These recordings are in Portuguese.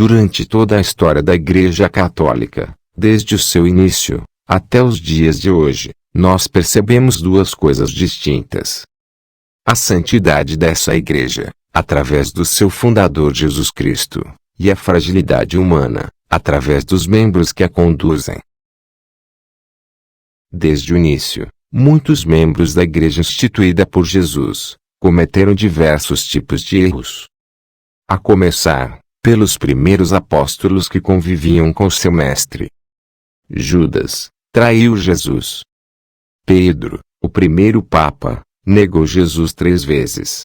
Durante toda a história da Igreja Católica, desde o seu início, até os dias de hoje, nós percebemos duas coisas distintas. A santidade dessa Igreja, através do seu fundador Jesus Cristo, e a fragilidade humana, através dos membros que a conduzem. Desde o início, muitos membros da Igreja instituída por Jesus cometeram diversos tipos de erros. A começar pelos primeiros apóstolos que conviviam com seu mestre. Judas traiu Jesus. Pedro, o primeiro Papa, negou Jesus 3 vezes.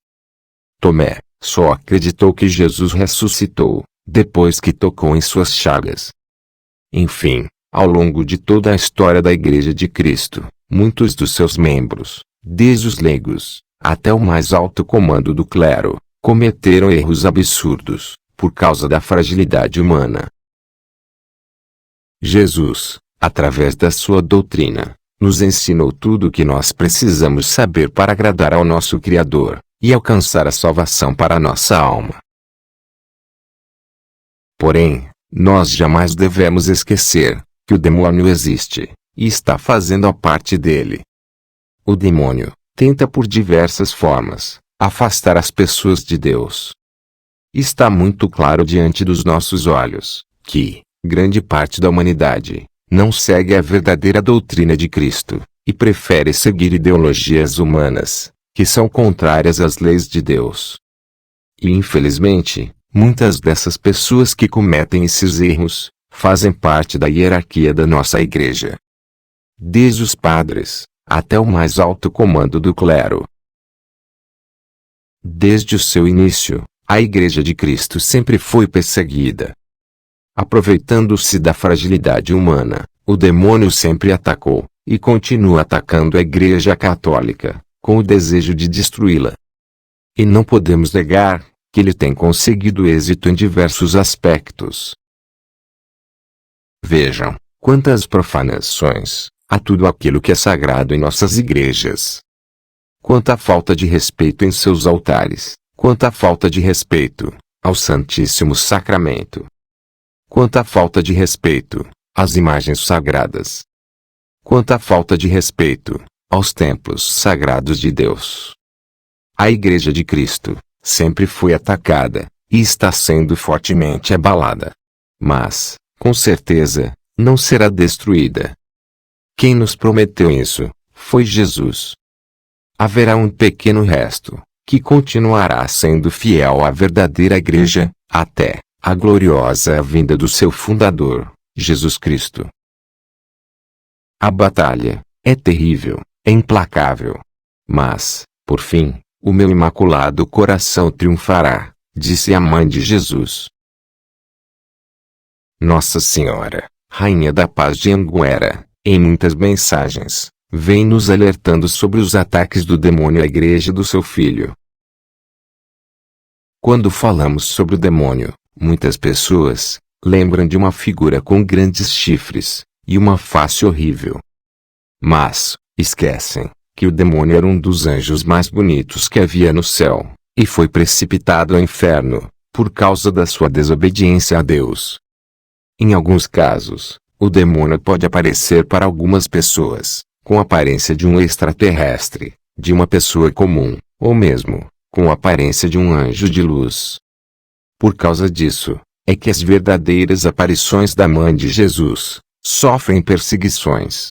Tomé só acreditou que Jesus ressuscitou depois que tocou em suas chagas. Enfim, ao longo de toda a história da Igreja de Cristo, muitos dos seus membros, desde os leigos até o mais alto comando do clero, cometeram erros absurdos por causa da fragilidade humana. Jesus, através da sua doutrina, nos ensinou tudo o que nós precisamos saber para agradar ao nosso Criador e alcançar a salvação para a nossa alma. Porém, nós jamais devemos esquecer que o demônio existe e está fazendo a parte dele. O demônio tenta por diversas formas afastar as pessoas de Deus. Está muito claro diante dos nossos olhos que grande parte da humanidade não segue a verdadeira doutrina de Cristo e prefere seguir ideologias humanas que são contrárias às leis de Deus. E infelizmente, muitas dessas pessoas que cometem esses erros fazem parte da hierarquia da nossa Igreja. Desde os padres até o mais alto comando do clero. Desde o seu início, a Igreja de Cristo sempre foi perseguida. Aproveitando-se da fragilidade humana, o demônio sempre atacou, e continua atacando a Igreja Católica, com o desejo de destruí-la. E não podemos negar que ele tem conseguido êxito em diversos aspectos. Vejam, quantas profanações a tudo aquilo que é sagrado em nossas igrejas. Quanta falta de respeito em seus altares, quanta falta de respeito ao Santíssimo Sacramento. Quanta falta de respeito às imagens sagradas. Quanta falta de respeito aos templos sagrados de Deus. A Igreja de Cristo sempre foi atacada e está sendo fortemente abalada. Mas, com certeza, não será destruída. Quem nos prometeu isso foi Jesus. Haverá um pequeno resto que continuará sendo fiel à verdadeira Igreja até a gloriosa vinda do seu fundador, Jesus Cristo. A batalha é terrível, é implacável. Mas, por fim, o meu imaculado coração triunfará, disse a mãe de Jesus. Nossa Senhora, Rainha da Paz de Anguera, em muitas mensagens, vem nos alertando sobre os ataques do demônio à Igreja do seu Filho. Quando falamos sobre o demônio, muitas pessoas lembram de uma figura com grandes chifres e uma face horrível. Mas esquecem que o demônio era um dos anjos mais bonitos que havia no céu, e foi precipitado ao inferno por causa da sua desobediência a Deus. Em alguns casos, o demônio pode aparecer para algumas pessoas com a aparência de um extraterrestre, de uma pessoa comum, ou mesmo com a aparência de um anjo de luz. Por causa disso, é que as verdadeiras aparições da Mãe de Jesus sofrem perseguições.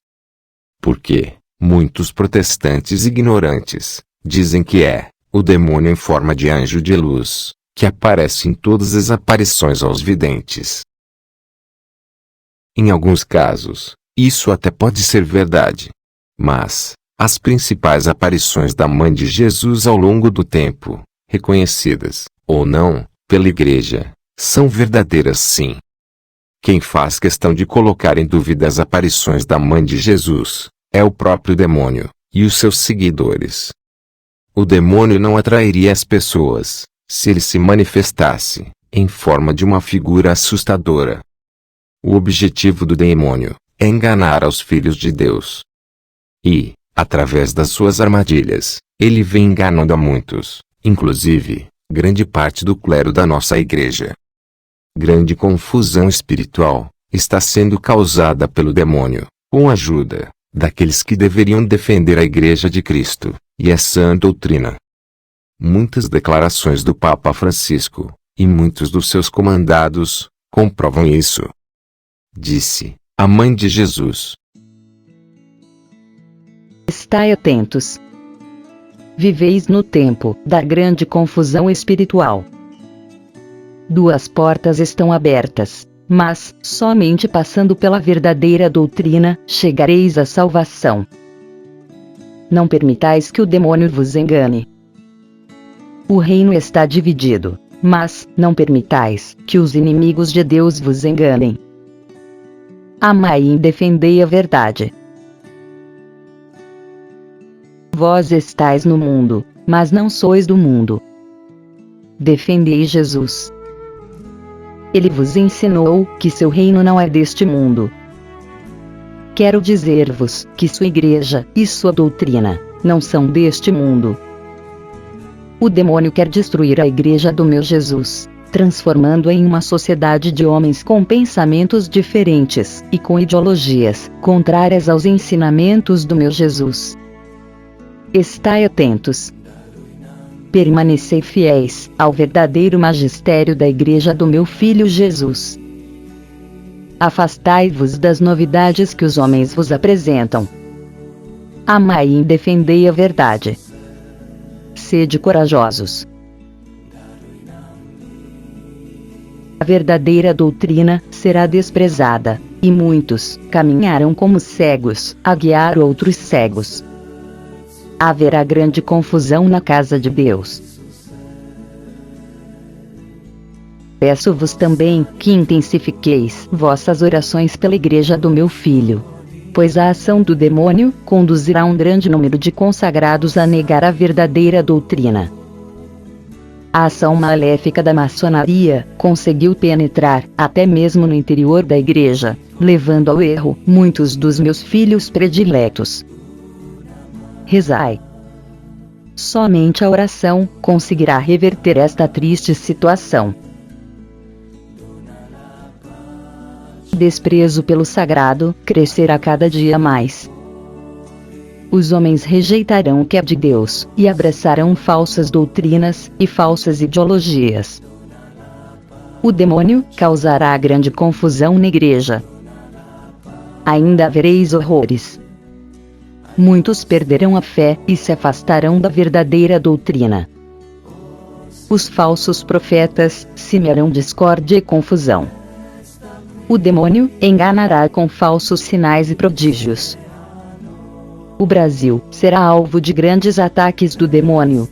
Porque muitos protestantes ignorantes dizem que é o demônio em forma de anjo de luz que aparece em todas as aparições aos videntes. Em alguns casos, isso até pode ser verdade. Mas as principais aparições da Mãe de Jesus ao longo do tempo, reconhecidas, ou não, pela Igreja, são verdadeiras sim. Quem faz questão de colocar em dúvida as aparições da Mãe de Jesus é o próprio demônio e os seus seguidores. O demônio não atrairia as pessoas se ele se manifestasse em forma de uma figura assustadora. O objetivo do demônio é enganar aos filhos de Deus. E, através das suas armadilhas, ele vem enganando a muitos, inclusive, grande parte do clero da nossa Igreja. grande confusão espiritual está sendo causada pelo demônio, com a ajuda daqueles que deveriam defender a Igreja de Cristo e a sã doutrina. Muitas declarações do Papa Francisco e muitos dos seus comandados comprovam isso. Disse a Mãe de Jesus: Estai atentos. Viveis no tempo da grande confusão espiritual. Duas portas estão abertas, mas, somente passando pela verdadeira doutrina, chegareis à salvação. Não permitais que o demônio vos engane. O reino está dividido, mas, não permitais que os inimigos de Deus vos enganem. Amai e defendei a verdade. Vós estais no mundo, mas não sois do mundo. Defendei Jesus. Ele vos ensinou que seu reino não é deste mundo. Quero dizer-vos que sua igreja e sua doutrina não são deste mundo. O demônio quer destruir a igreja do meu Jesus, transformando-a em uma sociedade de homens com pensamentos diferentes e com ideologias contrárias aos ensinamentos do meu Jesus. Estai atentos. Permanecei fiéis ao verdadeiro magistério da Igreja do meu Filho Jesus. Afastai-vos das novidades que os homens vos apresentam. Amai e defendei a verdade. Sede corajosos. A verdadeira doutrina será desprezada, e muitos caminharão como cegos a guiar outros cegos. Haverá grande confusão na casa de Deus. Peço-vos também que intensifiqueis vossas orações pela Igreja do meu Filho, pois a ação do demônio conduzirá um grande número de consagrados a negar a verdadeira doutrina. A ação maléfica da maçonaria conseguiu penetrar até mesmo no interior da Igreja, levando ao erro muitos dos meus filhos prediletos. Rezai. Somente a oração conseguirá reverter esta triste situação. Desprezo pelo sagrado crescerá cada dia mais. Os homens rejeitarão o que é de Deus e abraçarão falsas doutrinas e falsas ideologias. O demônio causará grande confusão na igreja. Ainda vereis horrores. Muitos perderão a fé e se afastarão da verdadeira doutrina. Os falsos profetas semearão discórdia e confusão. O demônio enganará com falsos sinais e prodígios. O Brasil será alvo de grandes ataques do demônio.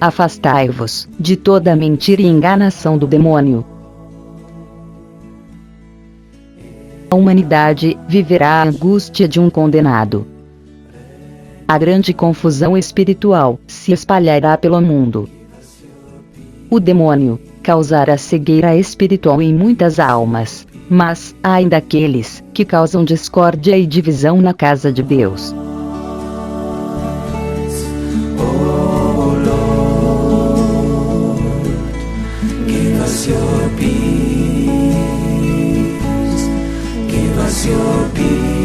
Afastai-vos de toda mentira e enganação do demônio. A humanidade viverá a angústia de um condenado. A grande confusão espiritual se espalhará pelo mundo. O demônio causará cegueira espiritual em muitas almas, mas há ainda aqueles que causam discórdia e divisão na casa de Deus. Oh Lord, give us your peace. Give us your peace.